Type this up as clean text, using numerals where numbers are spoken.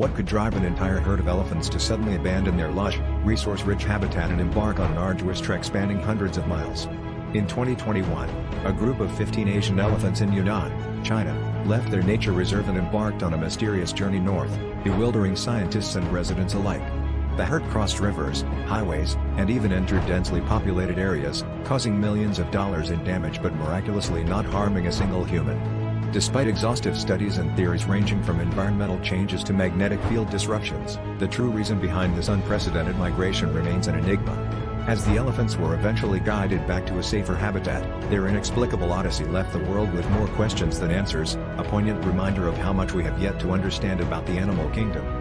What could drive an entire herd of elephants to suddenly abandon their lush, resource-rich habitat and embark on an arduous trek spanning hundreds of miles? In 2021, a group of 15 Asian elephants in Yunnan, China, left their nature reserve and embarked on a mysterious journey north, bewildering scientists and residents alike. The herd crossed rivers, highways, and even entered densely populated areas, causing millions of dollars in damage but miraculously not harming a single human. Despite exhaustive studies and theories ranging from environmental changes to magnetic field disruptions, the true reason behind this unprecedented migration remains an enigma. As the elephants were eventually guided back to a safer habitat, their inexplicable odyssey left the world with more questions than answers, a poignant reminder of how much we have yet to understand about the animal kingdom.